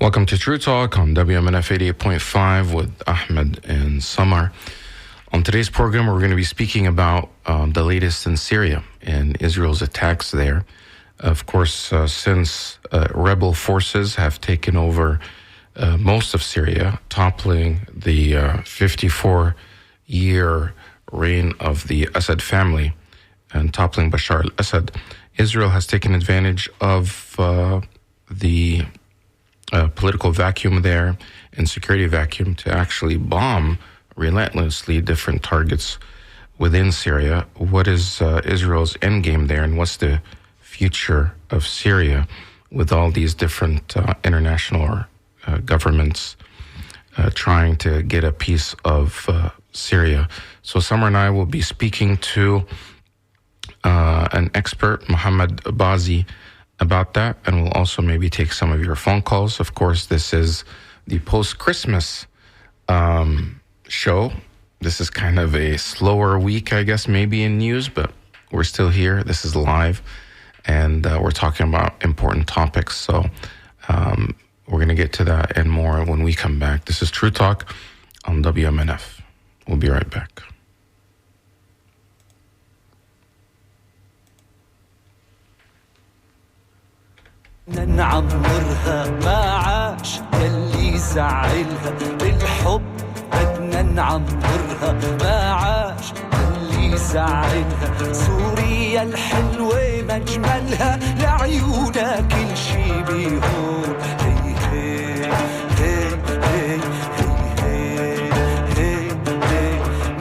Welcome to True Talk on WMNF 88.5 with Ahmed and Samar. On today's program, we're going to be speaking about the latest in Syria and Israel's attacks there. Of course, since rebel forces have taken over most of Syria, toppling the 54-year reign of the Assad family and toppling Bashar al-Assad, Israel has taken advantage of the political vacuum there and security vacuum to actually bomb relentlessly different targets within Syria. What is Israel's endgame there, and what's the future of Syria with all these different international governments trying to get a piece of Syria? So Samar and I will be speaking to an expert, Mohammed Bazi, about that, and we'll also maybe take some of your phone calls. Of course, this is the post-Christmas show. This is kind of a slower week, I guess, maybe in news, but we're still here. This is live, and we're talking about important topics. So we're going to get to that and more when we come back. This is True Talk on WMNF. We'll be right back. نعمرها ما عاش يلي زعلها بالحب بدنا نعمرها ما عاش يلي زعلها سوريا الحلوة مجملها لعيونا كل شي بيهون هي هي هي هي هي هي هي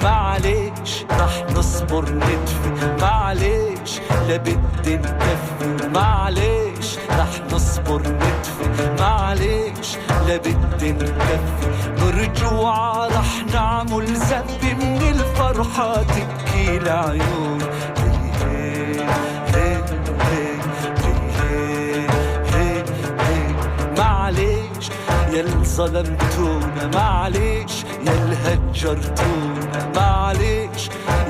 معليش رح نصبر ندفي معليش لبدي نكفي معليش رح نصبر ندفي معليش لبدي نكفي برجوع رح نعمل زبي من الفرحة تبكي العيون هي هي هي هي هي هي معليش يل ظلمتونا معليش يل هجرتونا معليش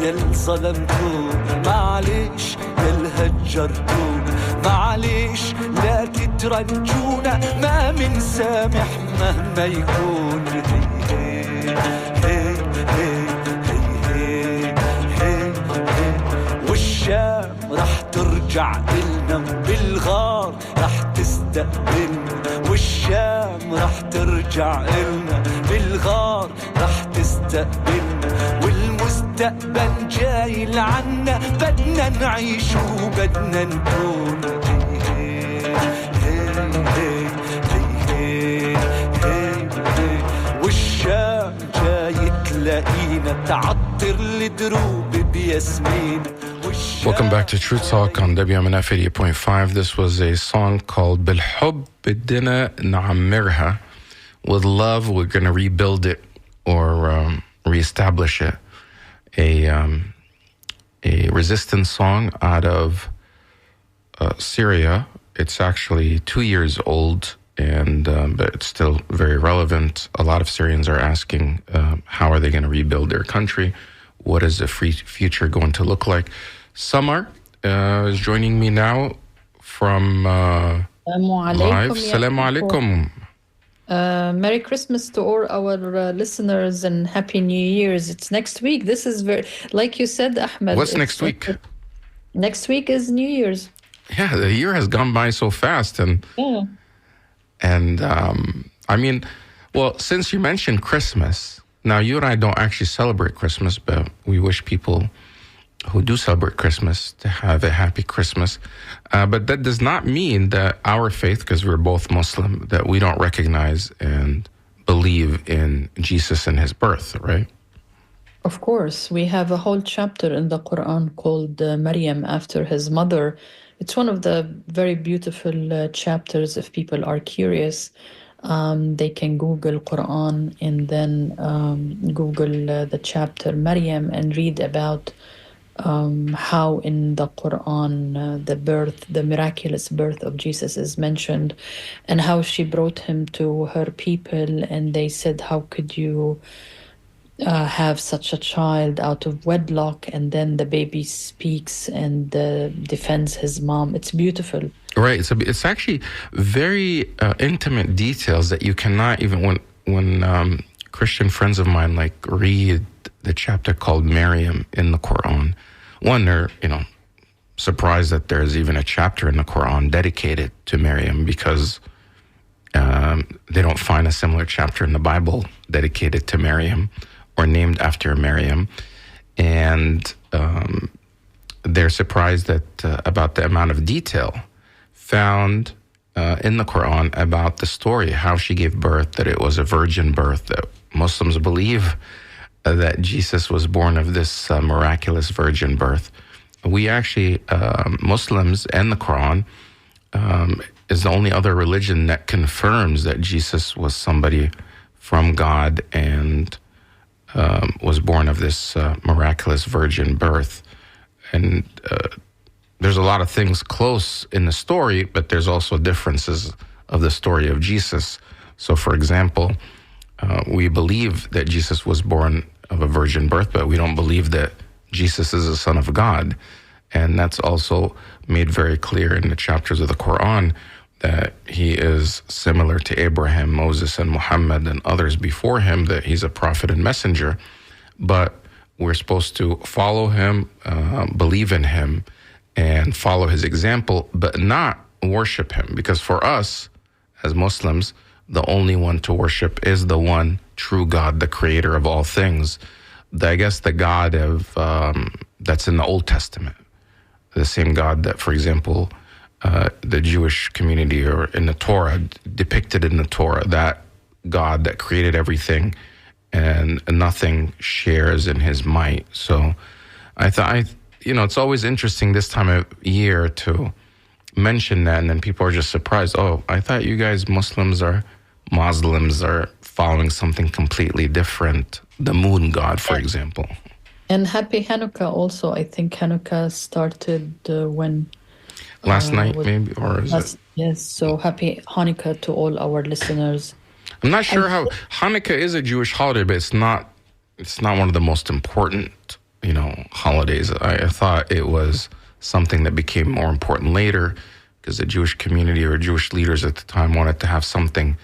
يل ظلمتونا معليش يل هجرتونا معليش لا تترجونا ما منسامح مهما يكون هي هي هي هي هي هي والشام رح ترجع إلنا بالغار رح تستقبلنا والشام رح ترجع إلنا بالغار رح تستقبلنا والمستقبل جاي لعنا بدنا نعيش وبدنا نكون والشام جاي تلاقينا تعطر الدروب بياسمين. Welcome back to True Talk on WMNF 88.5. This was a song called بالحب بدنا نعمرها. With love, we're going to rebuild it or reestablish it. A resistance song out of Syria. It's actually 2 years old, and but it's still very relevant. A lot of Syrians are asking, how are they going to rebuild their country? What is the future going to look like? Samar is joining me now from live. Assalamu alaikum. Merry Christmas to all our listeners and Happy New Year's. It's next week. This is very, like you said, Ahmed. What's next week? Next week is New Year's. Yeah, the year has gone by so fast. And I mean, well, since you mentioned Christmas, now you and I don't actually celebrate Christmas, but we wish people who do celebrate Christmas to have a happy Christmas. But that does not mean that our faith, because we're both Muslim, that we don't recognize and believe in Jesus and his birth, right? Of course. We have a whole chapter in the Quran called Maryam, after his mother. It's one of the very beautiful chapters. If people are curious, they can Google Quran and then Google the chapter Maryam and read about how in the Quran the miraculous birth of Jesus is mentioned, and how she brought him to her people, and they said, how could you have such a child out of wedlock, and then the baby speaks and defends his mom. It's beautiful. Right. It's actually very intimate details that you cannot even when Christian friends of mine like read the chapter called Maryam in the Quran. One, they're surprised that there's even a chapter in the Quran dedicated to Maryam, because they don't find a similar chapter in the Bible dedicated to Maryam or named after Maryam. And they're surprised about the amount of detail found in the Quran about the story, how she gave birth, that it was a virgin birth, that Muslims believe that Jesus was born of this miraculous virgin birth. We actually, Muslims and the Quran, is the only other religion that confirms that Jesus was somebody from God and was born of this miraculous virgin birth. And there's a lot of things close in the story, but there's also differences of the story of Jesus. So, for example, we believe that Jesus was born of a virgin birth, but we don't believe that Jesus is the Son of God. And that's also made very clear in the chapters of the Quran, that he is similar to Abraham, Moses, and Muhammad and others before him, that he's a prophet and messenger. But we're supposed to follow him, believe in him, and follow his example, but not worship him. Because for us, as Muslims, the only one to worship is the one true God, the creator of all things. I guess the God of that's in the Old Testament. The same God that, for example, the Jewish community or in the Torah, depicted in the Torah, that God that created everything and nothing shares in his might. So I thought, it's always interesting this time of year to mention that, and then people are just surprised. Oh, I thought you guys Muslims are following something completely different. The moon god, for example. And happy Hanukkah also. I think Hanukkah started when... Last night, maybe? Or is it? Yes, so happy Hanukkah to all our listeners. I'm not sure how... Hanukkah is a Jewish holiday, but it's not one of the most important, holidays. I thought it was something that became more important later, because the Jewish community or Jewish leaders at the time wanted to have something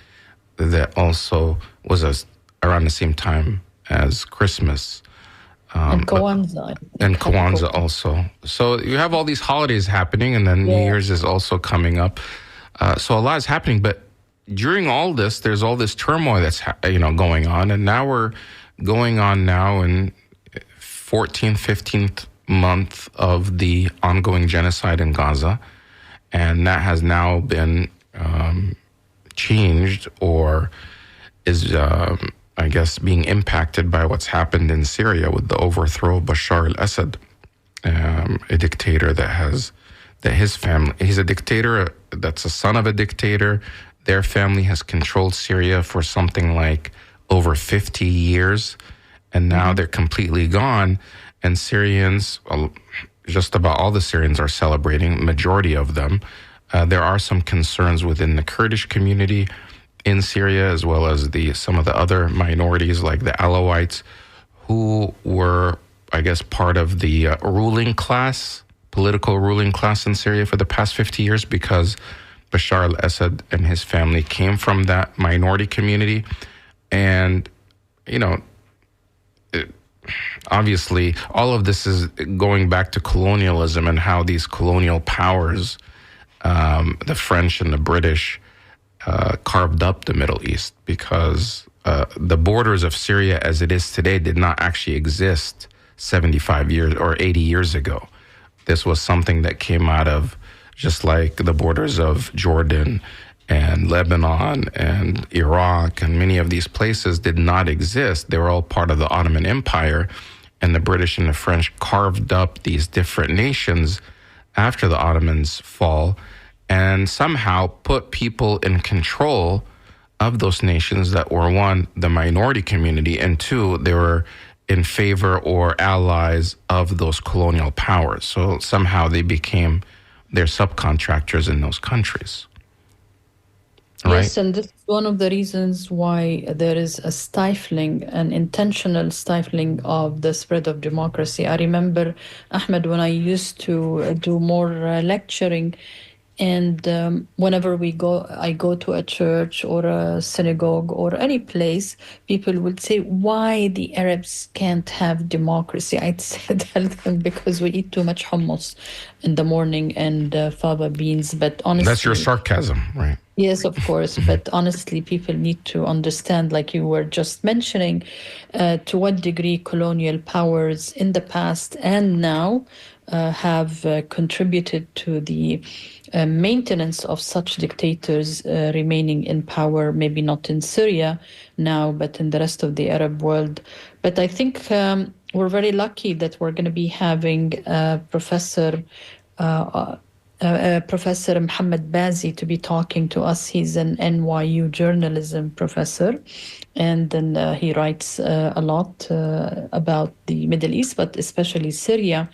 that also was around the same time as Christmas. And Kwanzaa. And Kwanzaa also. So you have all these holidays happening, and then New Year's is also coming up. So a lot is happening. But during all this, there's all this turmoil that's going on. And now we're going on now in 14th, 15th month of the ongoing genocide in Gaza. And that has now been changed, or is... I guess, being impacted by what's happened in Syria with the overthrow of Bashar al-Assad, a dictator that his family, he's a dictator that's a son of a dictator. Their family has controlled Syria for something like over 50 years, and now they're completely gone. And Syrians, just about all the Syrians are celebrating, majority of them. There are some concerns within the Kurdish community in Syria, as well as some of the other minorities like the Alawites, who were, I guess, part of the political ruling class in Syria for the past 50 years, because Bashar al-Assad and his family came from that minority community. And, obviously, all of this is going back to colonialism and how these colonial powers, the French and the British, carved up the Middle East, because the borders of Syria as it is today did not actually exist 75 years or 80 years ago. This was something that came out of, just like the borders of Jordan and Lebanon and Iraq, and many of these places did not exist. They were all part of the Ottoman Empire, and the British and the French carved up these different nations after the Ottomans' fall, and somehow put people in control of those nations that were, one, the minority community, and two, they were in favor or allies of those colonial powers. So somehow they became their subcontractors in those countries. right? Yes, and this is one of the reasons why there is a stifling, an intentional stifling of the spread of democracy. I remember, Ahmed, when I used to do more lecturing, and whenever I go to a church or a synagogue or any place, people would say, "Why the Arabs can't have democracy?" I'd say, tell them because we eat too much hummus in the morning and fava beans. But That's your honestly, sarcasm, right? yes, of course. But honestly, people need to understand, like you were just mentioning, to what degree colonial powers in the past and now have contributed to the maintenance of such dictators remaining in power, maybe not in Syria now, but in the rest of the Arab world. But I think we're very lucky that we're going to be having Professor Mohammed Bazi to be talking to us. He's an NYU journalism professor, and then he writes a lot about the Middle East, but especially Syria.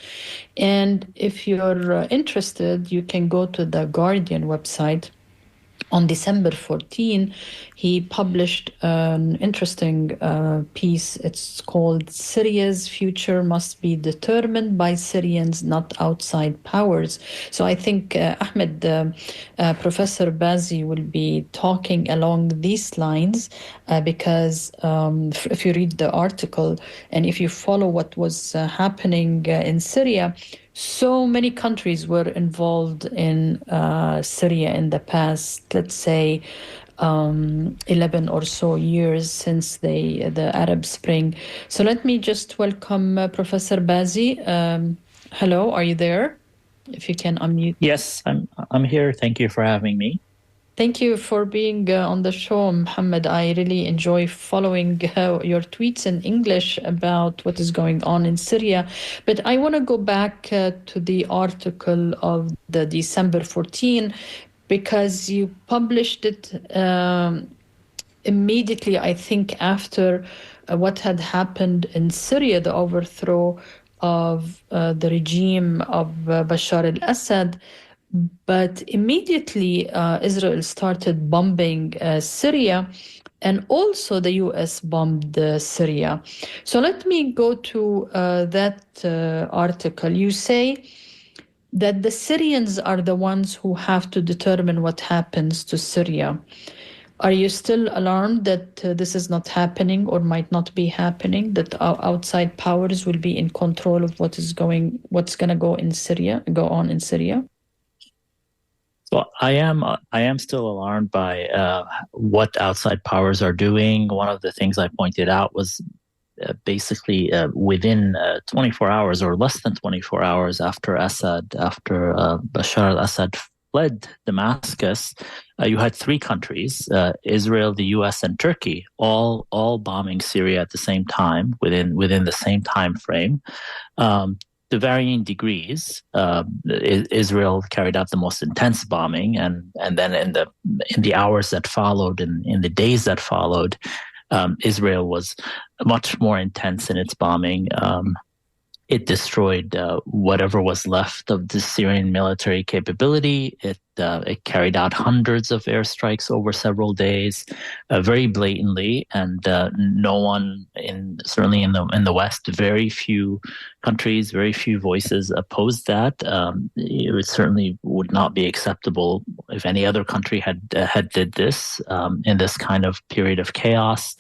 And if you're interested, you can go to the Guardian website. On December 14, he published an interesting piece. It's called Syria's Future Must Be Determined by Syrians, Not Outside Powers. So I think, Ahmed, Professor Bazi will be talking along these lines because if you read the article and if you follow what was happening in Syria, so many countries were involved in Syria in the past, let's say, 11 or so years since the Arab Spring. So let me just welcome Professor Bazi. Hello, are you there? If you can unmute. Yes, I'm here. Thank you for having me. Thank you for being on the show, Mohammed. I really enjoy following your tweets in English about what is going on in Syria. But I want to go back to the article of the December 14, because you published it immediately, I think, after what had happened in Syria, the overthrow of the regime of Bashar al-Assad. But immediately, Israel started bombing Syria, and also the US bombed Syria. So let me go to that article. You say that the Syrians are the ones who have to determine what happens to Syria. Are you still alarmed that this is not happening or might not be happening, that outside powers will be in control of what's going to go on in Syria? Well, I am still alarmed by what outside powers are doing. One of the things I pointed out was basically within 24 hours or less than 24 hours after Bashar al-Assad fled Damascus, you had three countries, Israel, the US, and Turkey, all bombing Syria at the same time within the same time frame. To varying degrees. Israel carried out the most intense bombing, and then in the hours that followed, and in the days that followed, Israel was much more intense in its bombing. It destroyed whatever was left of the Syrian military capability. It carried out hundreds of airstrikes over several days, very blatantly, and no one, certainly in the West, very few countries, very few voices opposed that. It certainly would not be acceptable if any other country had did this in this kind of period of chaos.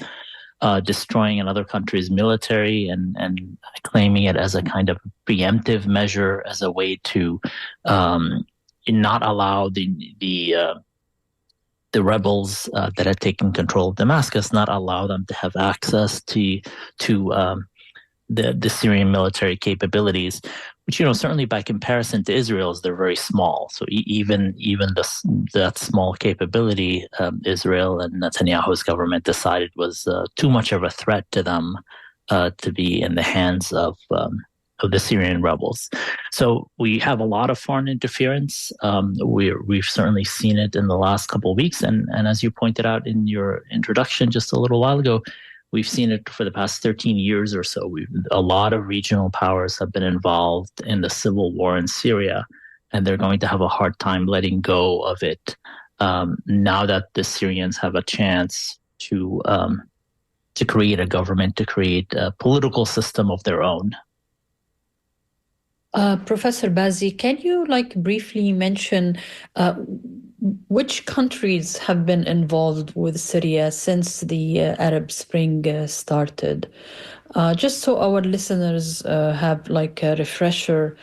Destroying another country's military and claiming it as a kind of preemptive measure, as a way to not allow the rebels that had taken control of Damascus, not allow them to have access to the Syrian military capabilities, which, certainly by comparison to Israel's, they're very small. So even that small capability, Israel and Netanyahu's government decided was too much of a threat to them to be in the hands of the Syrian rebels. So we have a lot of foreign interference. We've certainly seen it in the last couple of weeks, and as you pointed out in your introduction just a little while ago, we've seen it for the past 13 years or so. A lot of regional powers have been involved in the civil war in Syria, and they're going to have a hard time letting go of it now that the Syrians have a chance to create a government, to create a political system of their own. Professor Bazi, can you briefly mention which countries have been involved with Syria since the Arab Spring started? Just so our listeners have a refresher,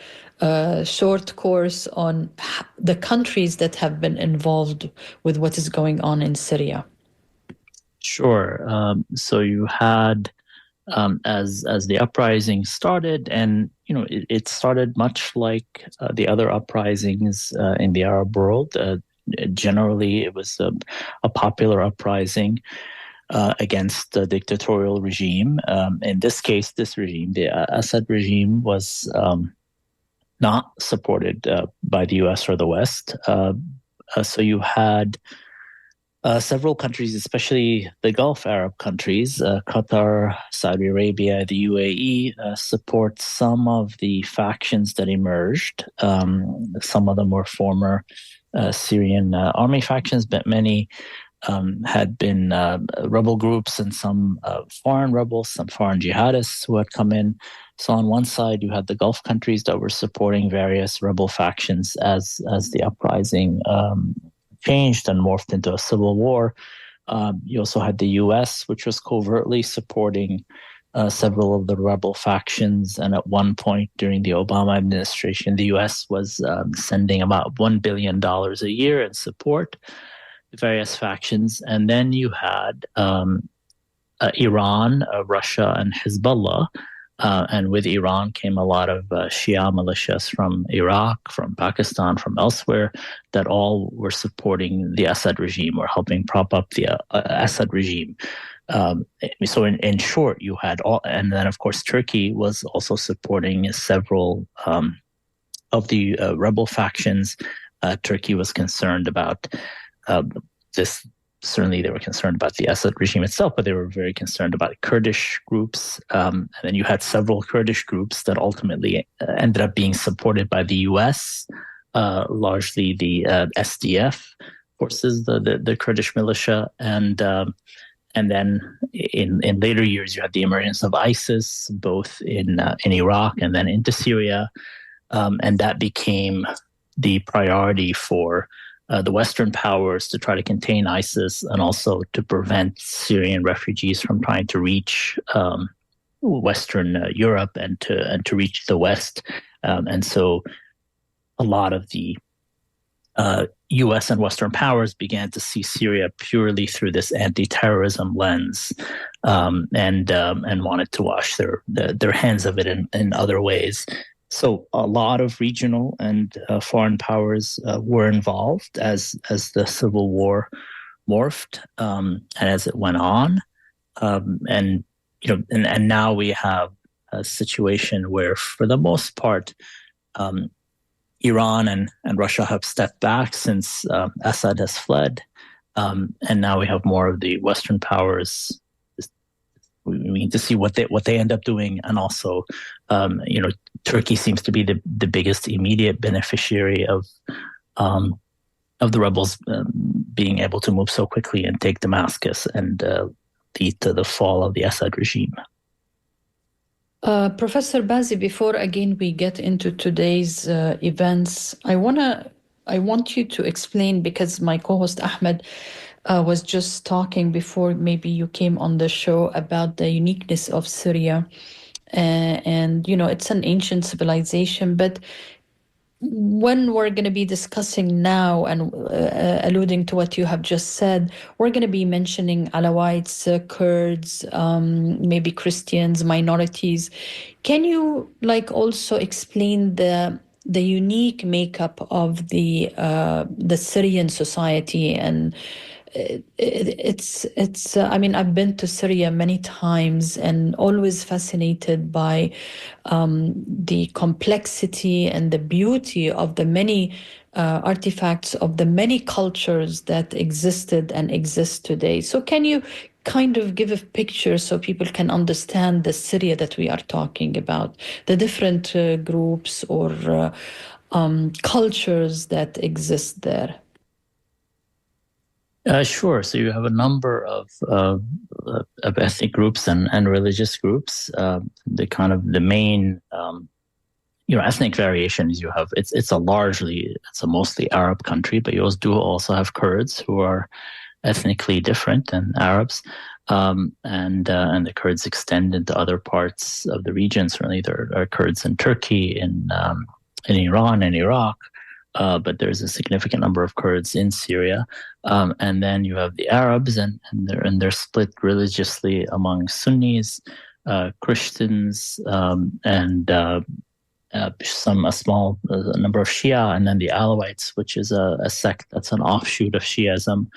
short course on the countries that have been involved with what is going on in Syria. Sure. So you had, as the uprising started, and it started much like the other uprisings in the Arab world. Generally, it was a popular uprising against the dictatorial regime. In this case, this regime, the Assad regime, was not supported by the U.S. or the West. So you had several countries, especially the Gulf Arab countries, Qatar, Saudi Arabia, the UAE, support some of the factions that emerged. Some of them were former Syrian army factions, but many had been rebel groups, and some foreign rebels, some foreign jihadists who had come in. So on one side, you had the Gulf countries that were supporting various rebel factions as the uprising changed and morphed into a civil war. You also had the U.S., which was covertly supporting several of the rebel factions. And at one point during the Obama administration, the U.S. was sending about $1 billion a year in support to various factions. And then you had Iran, Russia, and Hezbollah. And with Iran came a lot of Shia militias from Iraq, from Pakistan, from elsewhere, that all were supporting the Assad regime or helping prop up the Assad regime. So in short, you had all, and then of course Turkey was also supporting several of the rebel factions. Turkey was concerned about this. Certainly, they were concerned about the Assad regime itself, but they were very concerned about Kurdish groups. And then you had several Kurdish groups that ultimately ended up being supported by the U.S., largely the SDF forces, the Kurdish militia, and then in later years you had the emergence of ISIS, both in Iraq and then into Syria, and that became the priority for the Western powers to try to contain ISIS and also to prevent Syrian refugees from trying to reach Western Europe and to reach the West. And so a lot of the U.S. and Western powers began to see Syria purely through this anti-terrorism lens, and wanted to wash their hands of it in other ways. So a lot of regional and foreign powers were involved as the civil war morphed and as it went on, and now we have a situation where, for the most part, Iran and Russia have stepped back since Assad has fled, and now we have more of the Western powers. We need to see what they end up doing, and also, Turkey seems to be the biggest immediate beneficiary of the rebels being able to move so quickly and take Damascus and lead to the fall of the Assad regime. Professor Bazi, before again we get into today's events, I want you to explain, because my co-host Ahmed was just talking before maybe you came on the show about the uniqueness of Syria. And, it's an ancient civilization, but when we're going to be discussing now and alluding to what you have just said, we're going to be mentioning Alawites, Kurds, maybe Christians, minorities. Can you also explain the unique makeup of the Syrian society? And it's I've been to Syria many times and always fascinated by the complexity and the beauty of the many artifacts of the many cultures that existed and exist today. So can you kind of give a picture so people can understand the Syria that we are talking about, the different groups or cultures that exist there? Sure. So you have a number of ethnic groups and religious groups. The main ethnic variations you have. It's a mostly Arab country, but you also have Kurds who are ethnically different than Arabs, and the Kurds extend into other parts of the region. Certainly, there are Kurds in Turkey, in Iran and Iraq, but there's a significant number of Kurds in Syria, and then you have the Arabs, and they're split religiously among Sunnis, Christians, and a small number of Shia, and then the Alawites, which is a sect that's an offshoot of Shiism,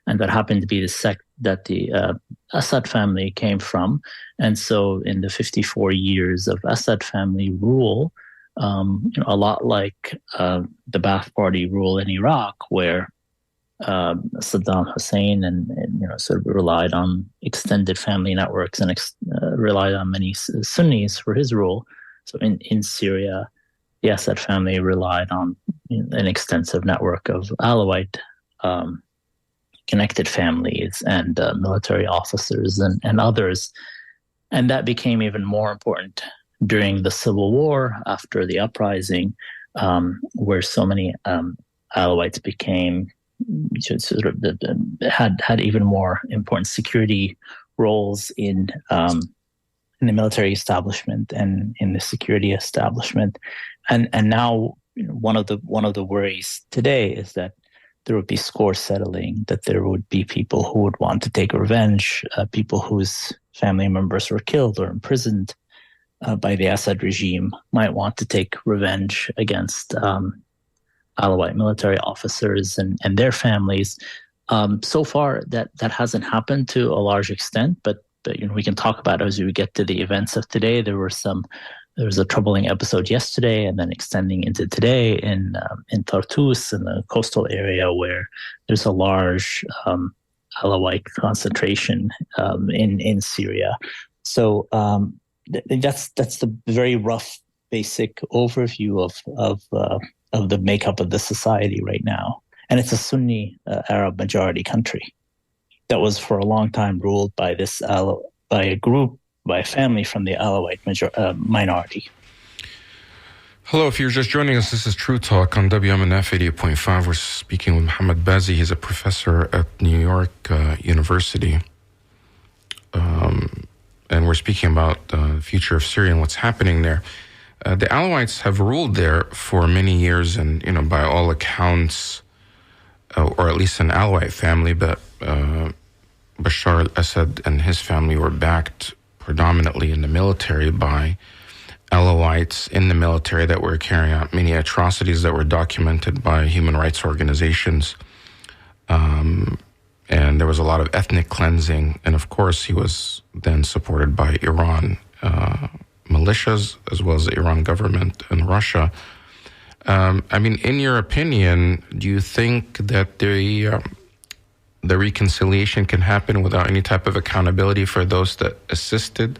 and that happened to be the sect that the Assad family came from. And so in the 54 years of Assad family rule, a lot like the Ba'ath Party rule in Iraq, where Saddam Hussein and sort of relied on extended family networks and relied on many Sunnis for his rule. So in Syria, the Assad family relied on an extensive network of Alawite connected families and military officers and others. And that became even more important during the Civil War after the uprising, where so many Alawites became sort of had even more important security roles in the military establishment and in the security establishment. And now one of the worries today is that there would be score settling, that there would be people who would want to take revenge, people whose family members were killed or imprisoned by the Assad regime might want to take revenge against Alawite military officers and their families. So far, that hasn't happened to a large extent, but we can talk about it as we get to the events of today. There was a troubling episode yesterday, and then extending into today in Tartus, in the coastal area, where there's a large Alawite concentration in Syria. So that's the very rough, basic overview of the makeup of the society right now, and it's a Sunni Arab majority country that was for a long time ruled by a family from the Alawite minority. Hello, if you're just joining us, this is True Talk on WMNF 88.5. We're speaking with Mohammed Bazi. He's a professor at New York University. And we're speaking about the future of Syria and what's happening there. The Alawites have ruled there for many years, and, by all accounts, or at least an Alawite family, but Bashar al-Assad and his family were backed predominantly in the military by Alawites in the military that were carrying out many atrocities that were documented by human rights organizations. And there was a lot of ethnic cleansing. And of course, he was then supported by Iran militias, as well as the Iran government and Russia. In your opinion, do you think that the reconciliation can happen without any type of accountability for those that assisted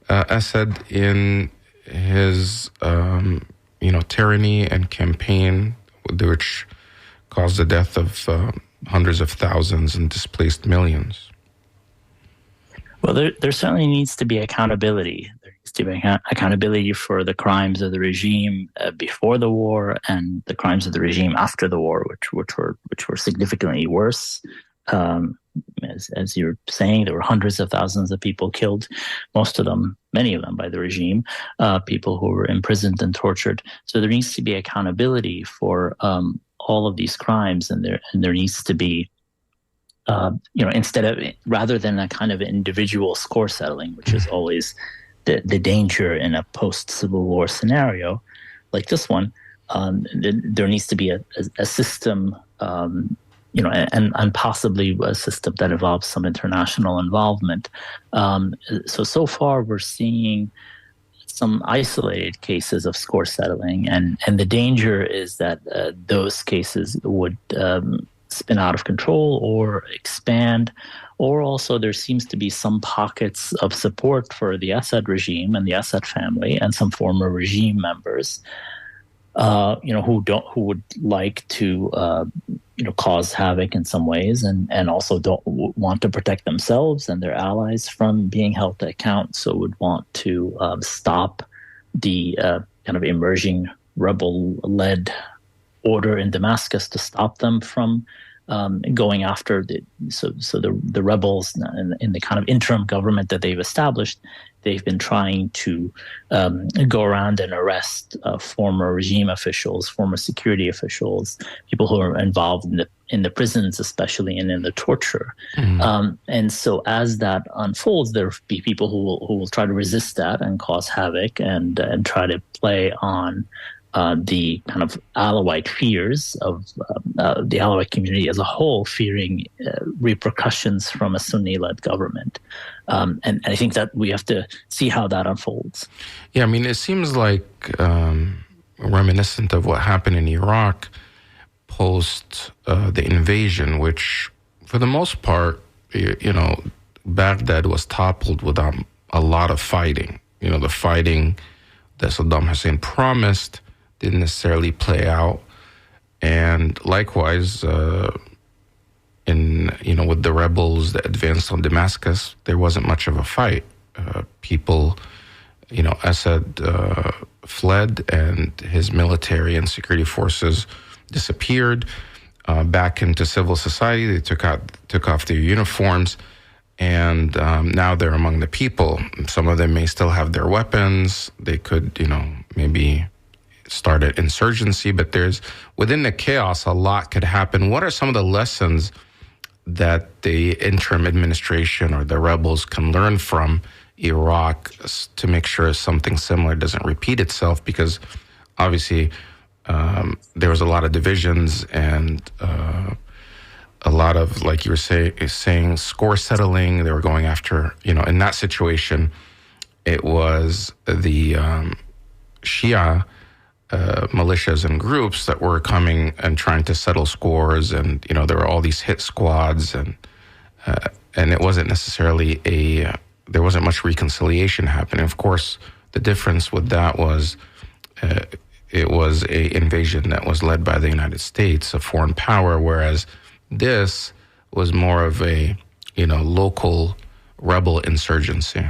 Assad in his, tyranny and campaign, which caused the death of hundreds of thousands and displaced millions? Well, there certainly needs to be accountability. There needs to be accountability for the crimes of the regime before the war and the crimes of the regime after the war, which were significantly worse. As you're saying, there were hundreds of thousands of people killed, many of them by the regime, people who were imprisoned and tortured. So there needs to be accountability for all of these crimes, and there needs to be, rather than a kind of individual score settling, which is always the danger in a post-Civil War scenario like this one. There needs to be a system, and possibly a system that involves some international involvement. So far we're seeing some isolated cases of score settling, and the danger is that those cases would spin out of control or expand, or also there seems to be some pockets of support for the Assad regime and the Assad family and some former regime members, who would like to cause havoc in some ways, and also don't want to protect themselves and their allies from being held to account. So would want to stop the kind of emerging rebel-led order in Damascus, to stop them from going after the rebels in the kind of interim government that they've established. They've been trying to go around and arrest former regime officials, former security officials, people who are involved in the prisons, especially, and in the torture. And so, as that unfolds, there will be people who will try to resist that and cause havoc and try to play on the kind of Alawite fears of the Alawite community as a whole, fearing repercussions from a Sunni-led government. And I think that we have to see how that unfolds. Yeah, I mean, it seems like reminiscent of what happened in Iraq post the invasion, which, for the most part, Baghdad was toppled without a lot of fighting. The fighting that Saddam Hussein promised didn't necessarily play out, and likewise, with the rebels that advanced on Damascus, there wasn't much of a fight. People, Assad fled, and his military and security forces disappeared back into civil society. They took off their uniforms, and now they're among the people. Some of them may still have their weapons. They could, maybe start an insurgency, but within the chaos, a lot could happen. What are some of the lessons that the interim administration or the rebels can learn from Iraq to make sure something similar doesn't repeat itself? Because obviously there was a lot of divisions and a lot of, like you were saying, score settling. They were going after, in that situation, it was the Shia militias and groups that were coming and trying to settle scores, and there were all these hit squads, and it wasn't necessarily there wasn't much reconciliation happening. Of course, the difference with that was it was a invasion that was led by the United States, a foreign power, whereas this was more of a local rebel insurgency.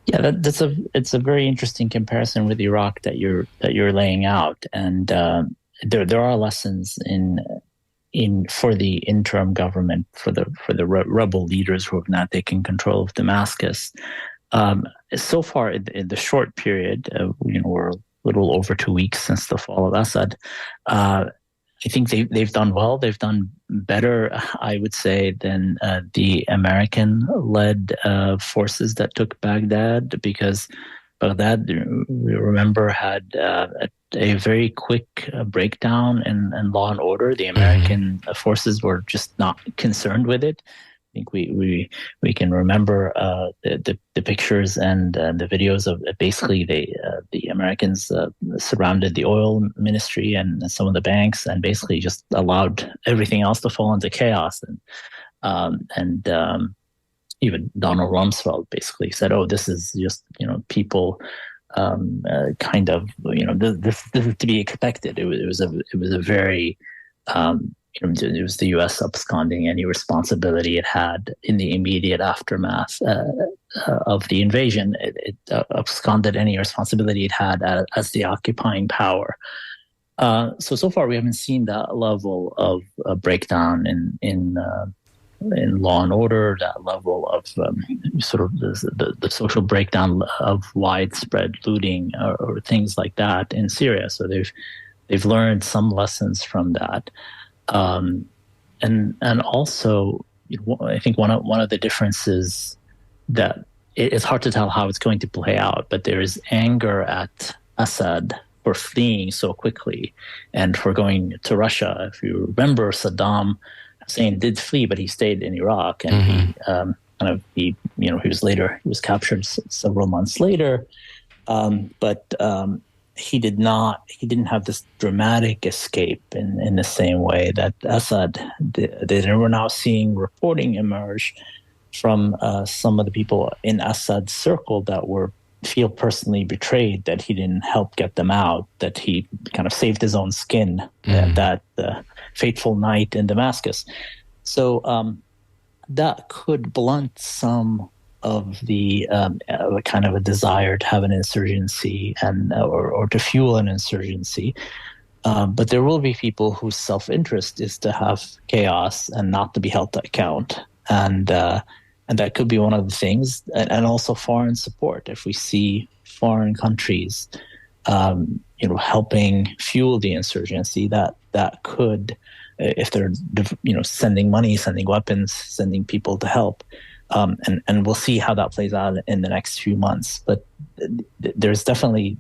Yeah, it's a very interesting comparison with Iraq that you're laying out, and there are lessons for the interim government, for the rebel leaders who have not taken control of Damascus. So far in the short period, we're a little over 2 weeks since the fall of Assad. I think they've done well. They've done better, I would say, than the American-led forces that took Baghdad, because Baghdad, we remember, had a very quick breakdown in law and order. The American forces were just not concerned with it. I think we can remember the pictures and the videos of basically the Americans surrounded the oil ministry and some of the banks, and basically just allowed everything else to fall into chaos. And even Donald Rumsfeld basically said, "Oh, this is just people kind of this is to be expected." It was a very it was the U.S. absconding any responsibility it had in the immediate aftermath of the invasion. It absconded any responsibility it had as the occupying power. So far, we haven't seen that level of breakdown in law and order, that level of sort of the social breakdown of widespread looting or things like that in Syria. So they've learned some lessons from that. And also, I think one of the differences that it's hard to tell how it's going to play out, but there is anger at Assad for fleeing so quickly and for going to Russia. If you remember, Saddam Hussein did flee, but he stayed in Iraq, and he was captured several months later. He didn't have this dramatic escape in the same way that Assad did. And we're now seeing reporting emerge from some of the people in Assad's circle that were feel personally betrayed that he didn't help get them out, that he kind of saved his own skin that fateful night in Damascus. So that could blunt some of the kind of a desire to have an insurgency and or to fuel an insurgency. But there will be people whose self-interest is to have chaos and not to be held to account. And that could be one of the things. And also foreign support. If we see foreign countries, helping fuel the insurgency, that could, if they're, sending money, sending weapons, sending people to help. And we'll see how that plays out in the next few months. But there's definitely,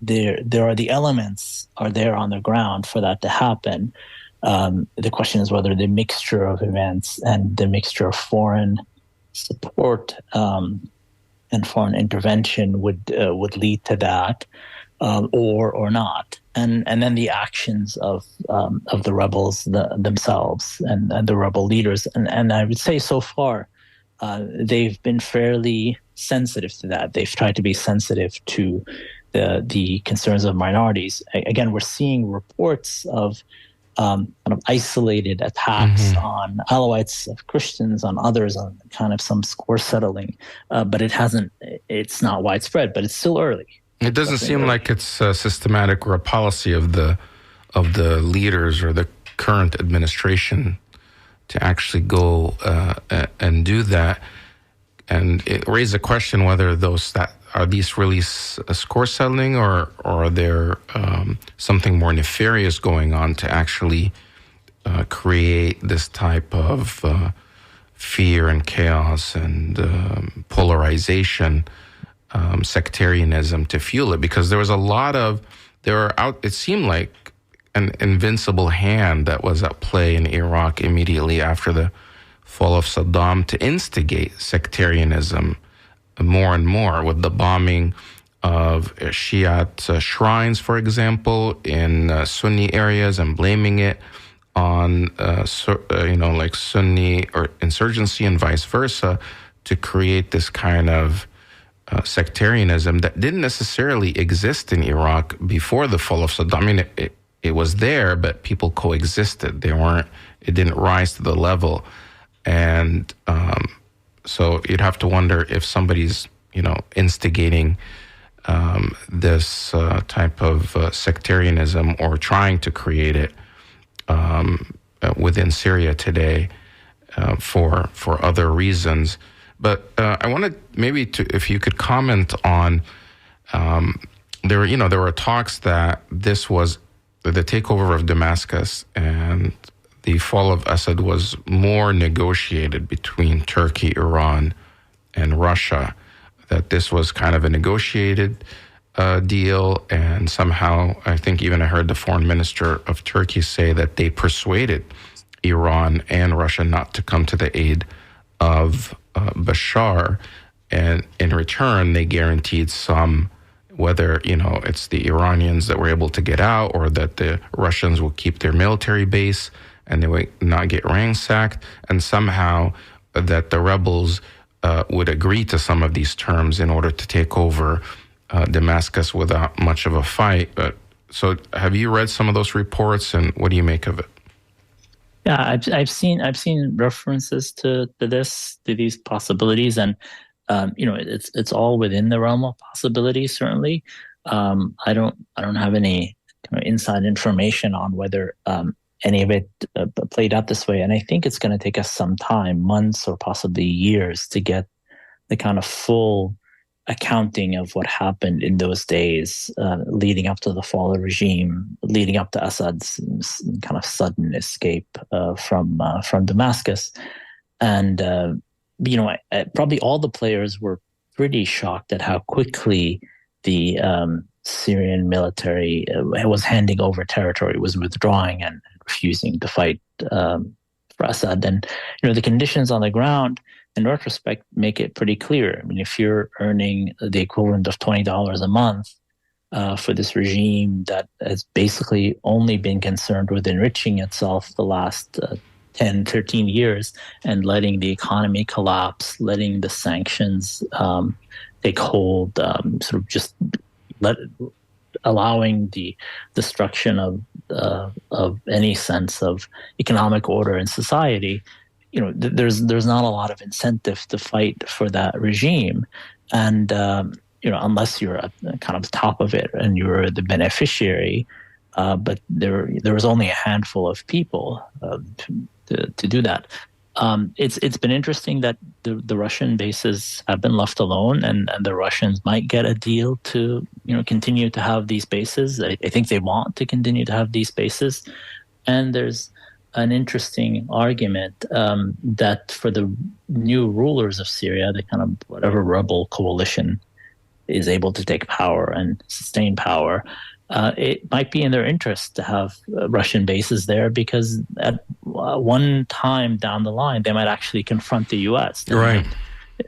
there are the elements are there on the ground for that to happen. The question is whether the mixture of events and the mixture of foreign support and foreign intervention would lead to that, or not. And then the actions of the rebels themselves and the rebel leaders. And I would say so far, they've been fairly sensitive to that. They've tried to be sensitive to the concerns of minorities. Again, we're seeing reports of kind of isolated attacks on Alawites, of Christians, on others, on kind of some score settling. But it's not widespread, but it's still early. It doesn't seem like it's systematic or a policy of the leaders or the current administration to actually go and do that. And it raises a question whether are these really a score settling or are there something more nefarious going on to actually create this type of fear and chaos and polarization, sectarianism to fuel it? Because there was it seemed like an invincible hand that was at play in Iraq immediately after the fall of Saddam to instigate sectarianism more and more, with the bombing of Shiite shrines, for example, in Sunni areas, and blaming it on like Sunni or insurgency and vice versa, to create this kind of sectarianism that didn't necessarily exist in Iraq before the fall of Saddam. I mean, it was there, but people coexisted. It didn't rise to the level. And so you'd have to wonder if somebody's, instigating this type of sectarianism or trying to create it within Syria today for other reasons. But I wanted if you could comment on there were talks that this was the takeover of Damascus and the fall of Assad was more negotiated between Turkey, Iran, and Russia, that this was kind of a negotiated deal. And somehow, I think even I heard the foreign minister of Turkey say that they persuaded Iran and Russia not to come to the aid of Bashar. And in return, they guaranteed some, whether, it's the Iranians that were able to get out or that the Russians will keep their military base and they would not get ransacked, and somehow that the rebels would agree to some of these terms in order to take over Damascus without much of a fight. So have you read some of those reports, and what do you make of it? Yeah, I've seen references to these possibilities, and it's all within the realm of possibility. Certainly, I don't have any kind of inside information on whether any of it played out this way. And I think it's going to take us some time, months or possibly years, to get the kind of full accounting of what happened in those days leading up to the fall of the regime, leading up to Assad's kind of sudden escape from Damascus. And, probably all the players were pretty shocked at how quickly the Syrian military was handing over territory, was withdrawing and refusing to fight for Assad. And, the conditions on the ground, in retrospect, make it pretty clear. I mean, if you're earning the equivalent of $20 a month for this regime that has basically only been concerned with enriching itself the last 10, 13 years and letting the economy collapse, letting the sanctions take hold, sort of just allowing the destruction of any sense of economic order in society. There's not a lot of incentive to fight for that regime, and unless you're at kind of the top of it and you're the beneficiary. But there was only a handful of people to do that. It's been interesting that the Russian bases have been left alone, and the Russians might get a deal to continue to have these bases. I think they want to continue to have these bases, and there's an interesting argument that for the new rulers of Syria, the kind of whatever rebel coalition is able to take power and sustain power, it might be in their interest to have Russian bases there, because at one time down the line, they might actually confront the U.S. Right.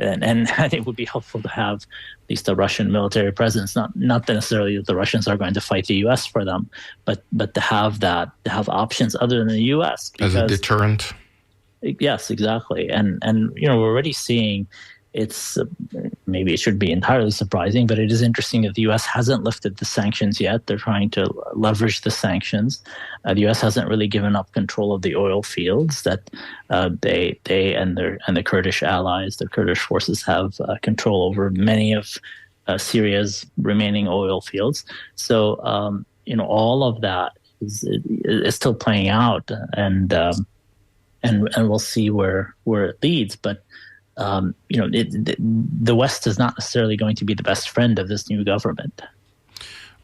And it would be helpful to have at least a Russian military presence, not necessarily that the Russians are going to fight the U.S. for them, but to have options other than the U.S. As a deterrent. Yes, exactly. And we're already seeing, it's maybe it should be entirely surprising, but it is interesting that the U.S. hasn't lifted the sanctions yet. They're trying to leverage the sanctions. The U.S. hasn't really given up control of the oil fields that they and the Kurdish allies, the Kurdish forces, have control over many of Syria's remaining oil fields. So all of that is still playing out, and we'll see where it leads, but. The West is not necessarily going to be the best friend of this new government.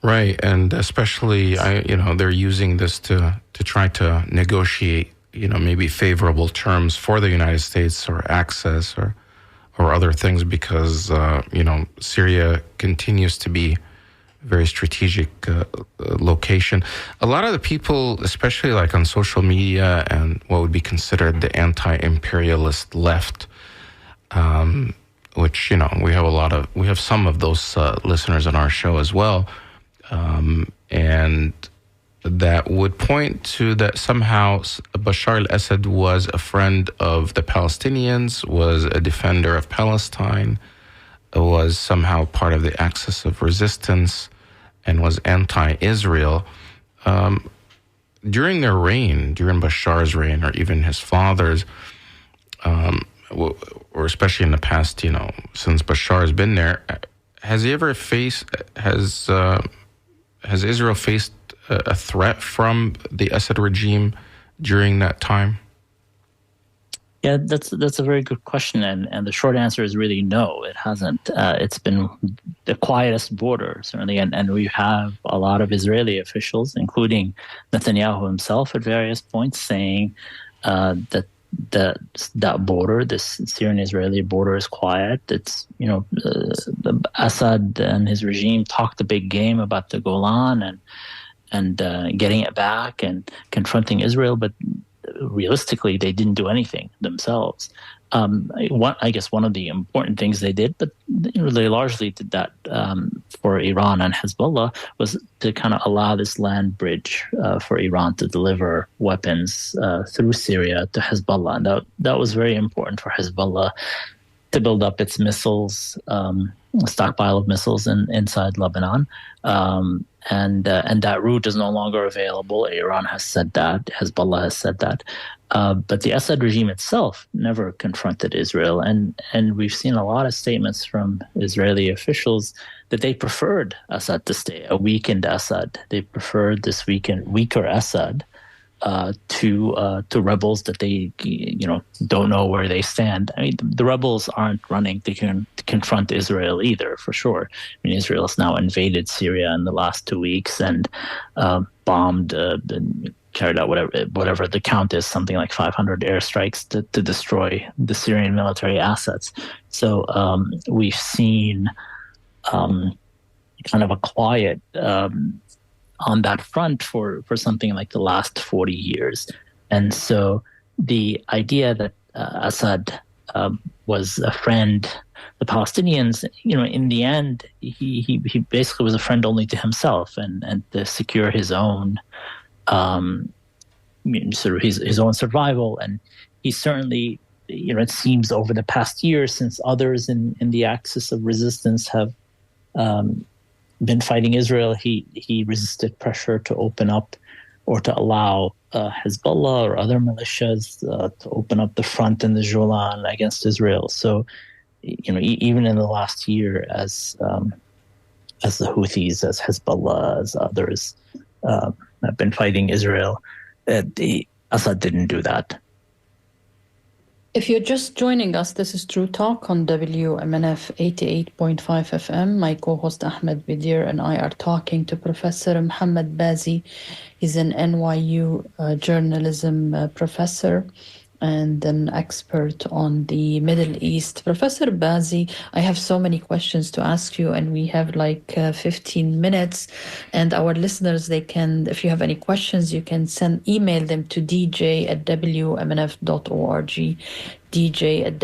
Right, and especially, they're using this to try to negotiate, maybe favorable terms for the United States, or access, or other things, because Syria continues to be a very strategic location. A lot of the people, especially like on social media and what would be considered the anti-imperialist left, which, we have some of those listeners on our show as well. And that would point to that somehow Bashar al-Assad was a friend of the Palestinians, was a defender of Palestine, was somehow part of the axis of resistance, and was anti-Israel. During their reign, during Bashar's reign, or even his father's, or especially in the past, since Bashar has been there, has Israel faced a threat from the Assad regime during that time? Yeah, that's a very good question, and the short answer is really no, it hasn't. It's been the quietest border, certainly, and we have a lot of Israeli officials, including Netanyahu himself, at various points saying that border, this Syrian-Israeli border, is quiet. It's Assad and his regime talked a big game about the Golan and getting it back and confronting Israel, but realistically, they didn't do anything themselves. I guess one of the important things they did, but they largely did that for Iran and Hezbollah, was to kind of allow this land bridge for Iran to deliver weapons through Syria to Hezbollah. And that was very important for Hezbollah to build up its missiles, stockpile of missiles inside Lebanon. And that route is no longer available. Iran has said that. Hezbollah has said that. But the Assad regime itself never confronted Israel. And we've seen a lot of statements from Israeli officials that they preferred Assad to stay, a weakened Assad. They preferred this weaker Assad to rebels that they don't know where they stand. I mean, the rebels aren't running to confront Israel either, for sure. I mean, Israel has now invaded Syria in the last 2 weeks and bombed, carried out whatever the count is, something like 500 airstrikes to destroy the Syrian military assets. So we've seen kind of a quiet on that front for something like the last 40 years. And so the idea that Assad was a friend, the Palestinians, in the end, he basically was a friend only to himself and to secure his own sort of his own survival. And he certainly it seems over the past year, since others in the axis of resistance have been fighting Israel, he resisted pressure to open up or to allow Hezbollah or other militias to open up the front in the Golan against Israel. So, even in the last year, as the Houthis, as Hezbollah, as others have been fighting Israel, Assad didn't do that. If you're just joining us, this is True Talk on WMNF 88.5 FM. My co-host Ahmed, Bedier, and I are talking to Professor Mohammed Bazi. He's an NYU journalism professor and an expert on the Middle East. Professor Bazi, I have so many questions to ask you, and we have 15 minutes. And our listeners, they can, if you have any questions, you can email them to dj@wmnf.org, dj@wmnf.org.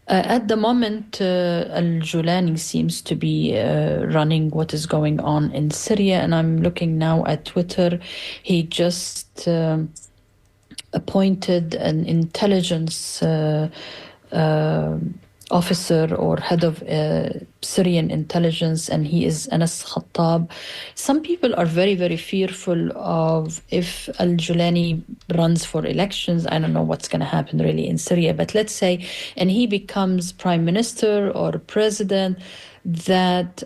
At the moment, Al-Julani seems to be running what is going on in Syria, and I'm looking now at Twitter. He just appointed an intelligence officer or head of Syrian intelligence, and he is Anas Khattab. Some people are very, very fearful of if Al-Julani runs for elections. I don't know what's going to happen really in Syria, but let's say, and he becomes prime minister or president, that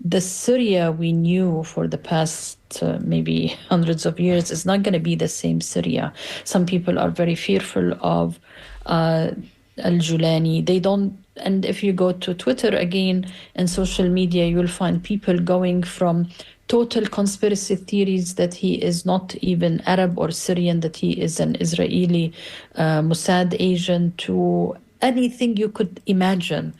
the Syria we knew for the past maybe hundreds of years is not going to be the same Syria. Some people are very fearful of Al-Julani. They don't, and if you go to Twitter again and social media, you'll find people going from total conspiracy theories that he is not even Arab or Syrian, that he is an Israeli Mossad agent, to anything you could imagine.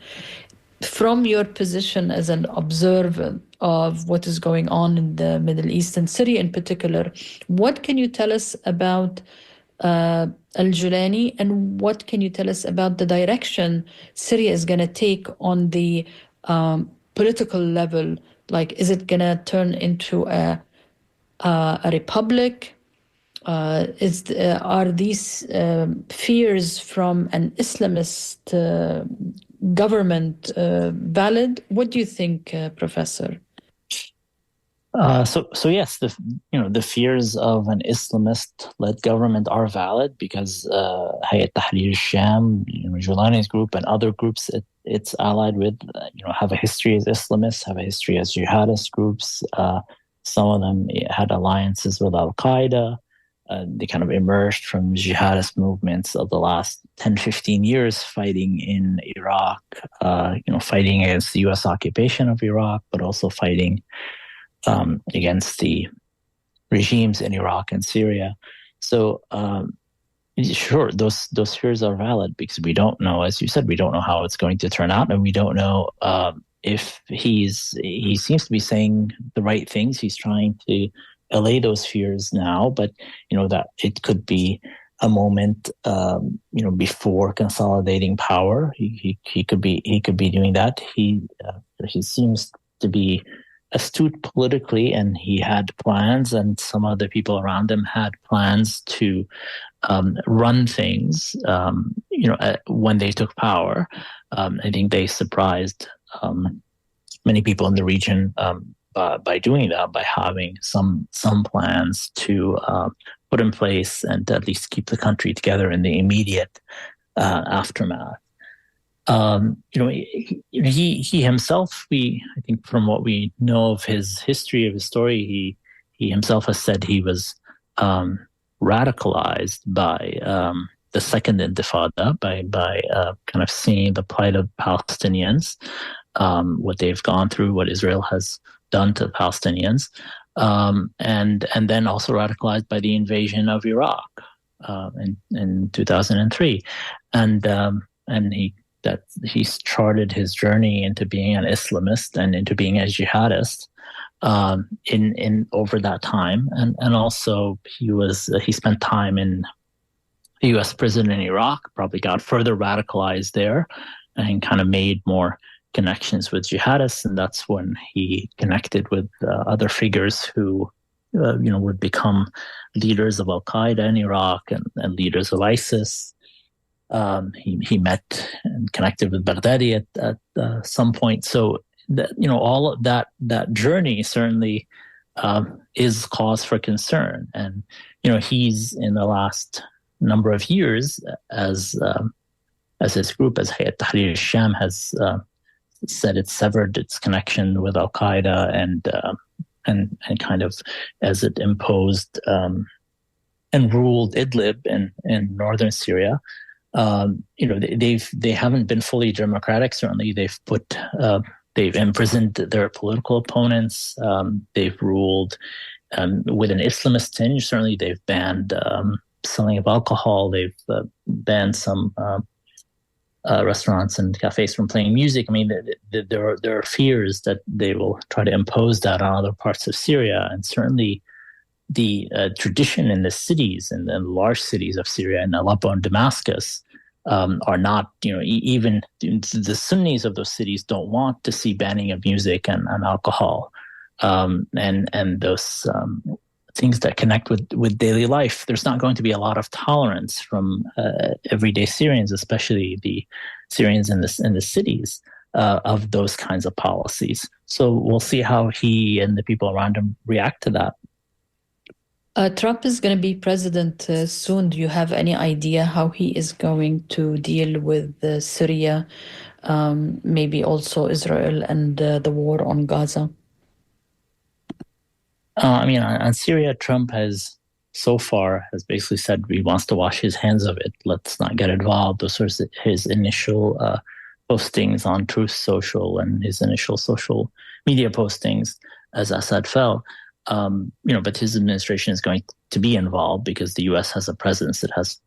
From your position as an observer of what is going on in the Middle East and Syria in particular, what can you tell us about Al-Julani, and what can you tell us about the direction Syria is going to take on the political level? Is it going to turn into a republic? Are these fears from an Islamist government valid? What do you think, Professor? So yes, the fears of an Islamist-led government are valid, because Hayat Tahrir al-Sham, Julani's group, and other groups it's allied with, have a history as Islamists, have a history as jihadist groups. Some of them had alliances with Al-Qaeda. They kind of emerged from jihadist movements of the last 10, 15 years, fighting in Iraq, fighting against the U.S. occupation of Iraq, but also fighting against the regimes in Iraq and Syria. So, sure, those fears are valid, because we don't know, as you said, we don't know how it's going to turn out, and we don't know if he seems to be saying the right things. He's trying to allay those fears now, but that it could be a moment before consolidating power. He could be doing that. He seems to be astute politically, and he had plans, and some other people around him had plans to run things when they took power. I think they surprised many people in the region by doing that, by having some plans to put in place and to at least keep the country together in the immediate aftermath. He himself, I think from what we know of his history, of his story, he himself has said he was radicalized by the Second Intifada, by kind of seeing the plight of Palestinians, what they've gone through, what Israel has done to the Palestinians, and then also radicalized by the invasion of Iraq in 2003, and he's charted his journey into being an Islamist and into being a jihadist in over that time, and also he spent time in the U.S. prison in Iraq, probably got further radicalized there, and kind of made more connections with jihadists, and that's when he connected with other figures who would become leaders of Al-Qaeda in Iraq and leaders of ISIS. He met and connected with Baghdadi at some point. So all of that journey certainly is cause for concern. And he's in the last number of years as his group, as Hayat Tahrir al-Sham, has said it's severed its connection with Al-Qaeda and kind of as it imposed and ruled Idlib in northern Syria. They haven't been fully democratic. Certainly, they've imprisoned their political opponents. They've ruled with an Islamist tinge. Certainly, they've banned selling of alcohol. They've banned some restaurants and cafes from playing music. I mean, there are fears that they will try to impose that on other parts of Syria, and certainly the tradition in the cities and the large cities of Syria and Aleppo and Damascus are not, even the Sunnis of those cities don't want to see banning of music and alcohol and those things that connect with daily life. There's not going to be a lot of tolerance from everyday Syrians, especially the Syrians in the cities, of those kinds of policies. So we'll see how he and the people around him react to that. Trump is going to be president soon. Do you have any idea how he is going to deal with Syria, maybe also Israel and the war on Gaza? On Syria, Trump has basically said he wants to wash his hands of it. Let's not get involved. Those were his initial postings on Truth Social and his initial social media postings as Assad fell. But his administration is going to be involved because the U.S. has a presence. It has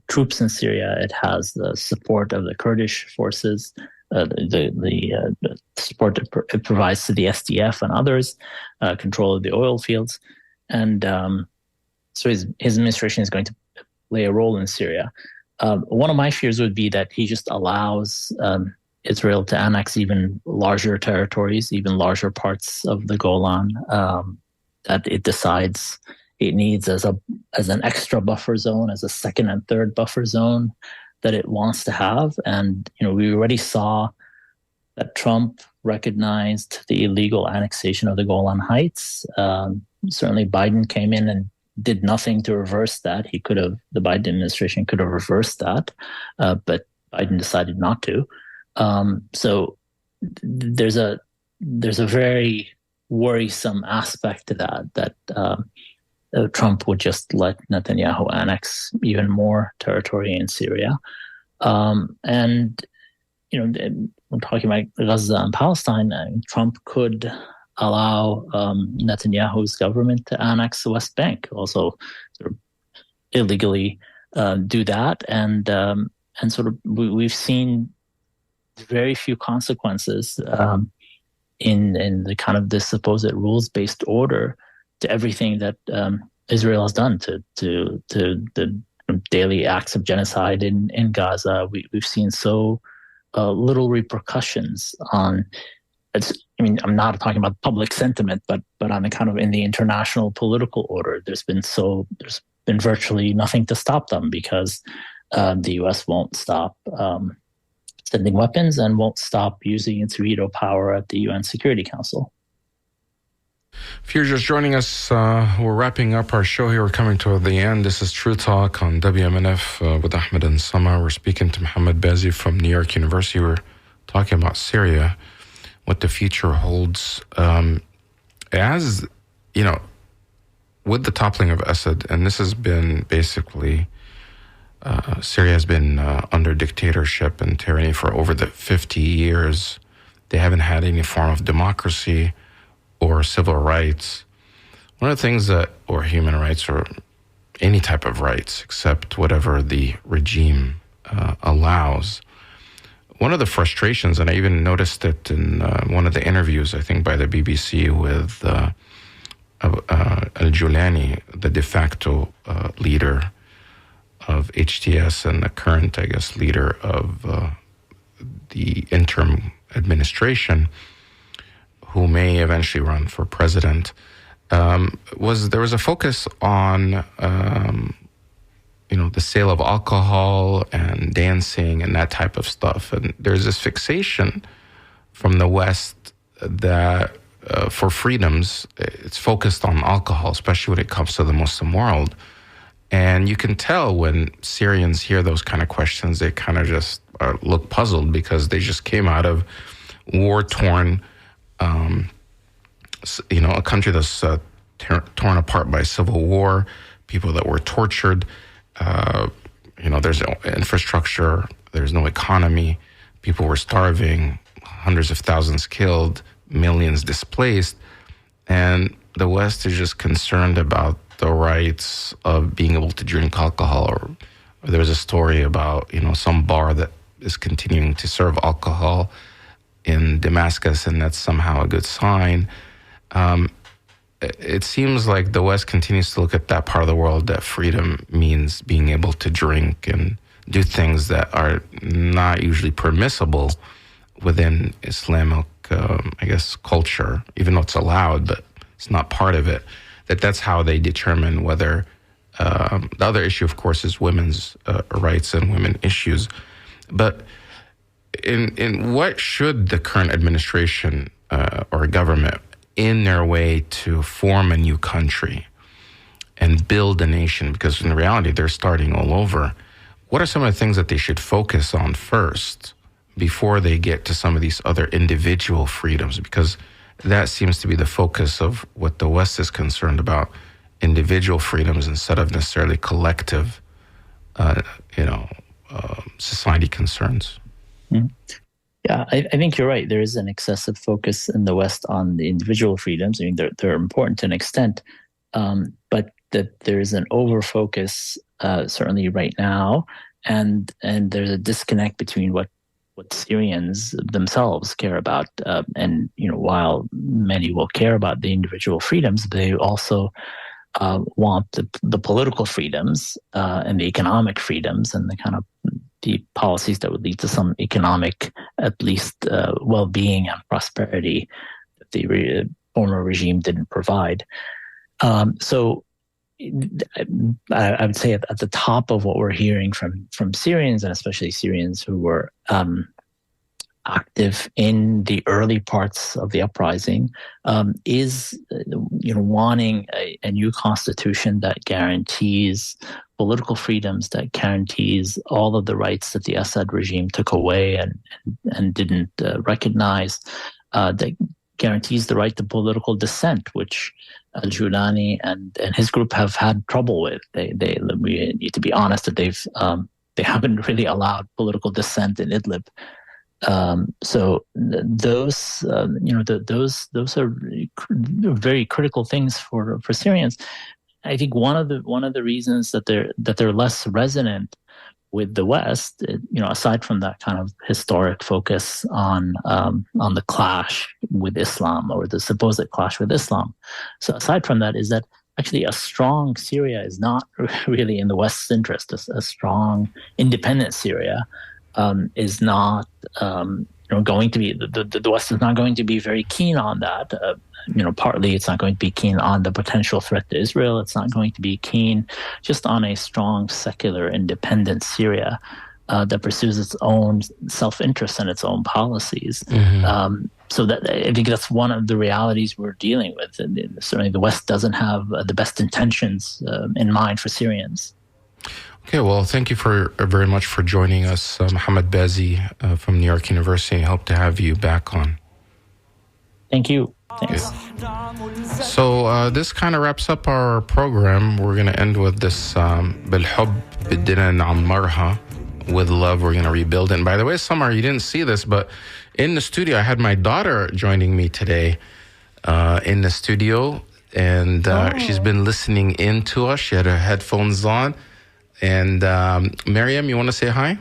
troops in Syria. It has the support of the Kurdish forces, the support it provides to the SDF and others, control of the oil fields. And so his administration is going to play a role in Syria. One of my fears would be that he just allows Israel to annex even larger territories, even larger parts of the Golan, that it decides it needs as an extra buffer zone, as a second and third buffer zone that it wants to have. And, we already saw that Trump recognized the illegal annexation of the Golan Heights. Certainly Biden came in and did nothing to reverse that. The Biden administration could have reversed that, but Biden decided not to. So there's a very worrisome aspect to that Trump would just let Netanyahu annex even more territory in Syria. When talking about Gaza and Palestine, Trump could allow Netanyahu's government to annex the West Bank, also sort of illegally do that. And sort of we've seen very few consequences in the kind of this supposed rules-based order to everything that Israel has done to the daily acts of genocide in Gaza. We've seen so little repercussions on. I'm not talking about public sentiment, but on the kind of in the international political order, there's been virtually nothing to stop them because the U.S. won't stop sending weapons and won't stop using its veto power at the UN Security Council. If you're just joining us, we're wrapping up our show here. We're coming to the end. This is True Talk on WMNF with Ahmed and Samar. We're speaking to Mohammed Bazi from New York University. We're talking about Syria, what the future holds. As, with the toppling of Assad, and this has been basically... Syria has been under dictatorship and tyranny for over the 50 years. They haven't had any form of democracy or civil rights. One of the things or human rights, or any type of rights, except whatever the regime allows. One of the frustrations, and I even noticed it in one of the interviews, I think by the BBC with Al-Julani, the de facto leader of HTS and the current, I guess, leader of the interim administration, who may eventually run for president. there was a focus on the sale of alcohol and dancing and that type of stuff. And there's this fixation from the West that for freedoms, it's focused on alcohol, especially when it comes to the Muslim world. And you can tell when Syrians hear those kind of questions, they kind of just look puzzled because they just came out of war-torn, a country that's torn apart by civil war, people that were tortured. There's no infrastructure, there's no economy, people were starving, hundreds of thousands killed, millions displaced, and the West is just concerned about the rights of being able to drink alcohol. Or there was a story about, some bar that is continuing to serve alcohol in Damascus, and that's somehow a good sign. It seems like the West continues to look at that part of the world that freedom means being able to drink and do things that are not usually permissible within Islamic, culture, even though it's allowed, but it's not part of it. That's how they determine whether, the other issue, of course, is women's rights and women issues. But in what should the current administration or government, in their way to form a new country and build a nation, because in reality they're starting all over, what are some of the things that they should focus on first before they get to some of these other individual freedoms? Because that seems to be the focus of what the West is concerned about, individual freedoms instead of necessarily collective, society concerns. Mm-hmm. Yeah, I think you're right. There is an excessive focus in the West on the individual freedoms. I mean, they're important to an extent, but that there is an over-focus, certainly right now, and there's a disconnect between what Syrians themselves care about. And while many will care about the individual freedoms, they also want the political freedoms and the economic freedoms and the policies that would lead to some economic, at least, well-being and prosperity that the former regime didn't provide. So I would say at the top of what we're hearing from Syrians, and especially Syrians who were active in the early parts of the uprising, is wanting a new constitution that guarantees political freedoms, that guarantees all of the rights that the Assad regime took away and didn't recognize, that guarantees the right to political dissent, which al-Julani and his group have had trouble with. We need to be honest that they haven't really allowed political dissent in Idlib. So those are very critical things for Syrians. I think one of the reasons that they're less resonant with the West, aside from that kind of historic focus on the clash with Islam, or the supposed clash with Islam. So aside from that, is that actually a strong Syria is not really in the West's interest. A strong independent Syria is not going to be, the West is not going to be very keen on that. Partly it's not going to be keen on the potential threat to Israel. It's not going to be keen just on a strong secular independent Syria that pursues its own self-interest and its own policies. Mm-hmm. So that, I think that's one of the realities we're dealing with. And certainly the West doesn't have the best intentions in mind for Syrians. Okay, well, thank you very much for joining us, Mohammed Bazi from New York University. I hope to have you back on. Thank you. Thanks. Okay. So this kind of wraps up our program. We're going to end with this بالحب بدنا نعمرها. With love, we're going to rebuild it. And by the way, Samar, you didn't see this, but in the studio, I had my daughter joining me today in the studio. And she's been listening in to us. She had her headphones on. And Mariam, you want to say hi?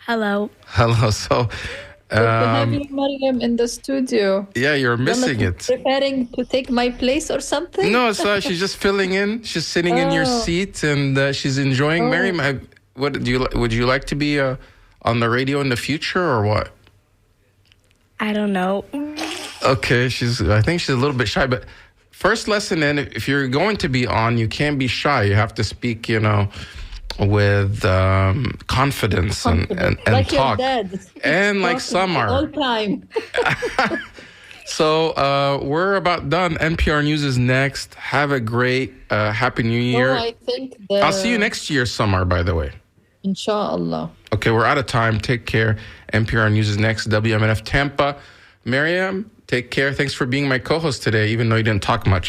Hello. Hello. So, good to have you, Mariam, in the studio. Yeah, you're missing it. Preparing to take my place or something? No, it's not. She's just filling in. She's sitting in your seat, and she's enjoying. Mariam, would you like to be on the radio in the future, or what? I don't know. Okay, I think she's a little bit shy, but first lesson, and if you're going to be on, you can't be shy. You have to speak, with confidence and like talk. Your dad. And like Samar. All time. So we're about done. NPR News is next. Have a great Happy New Year. I think I'll see you next year, Samar, by the way. Inshallah. Okay, we're out of time. Take care. NPR News is next. WMNF Tampa. Miriam, take care. Thanks for being my co-host today, even though you didn't talk much.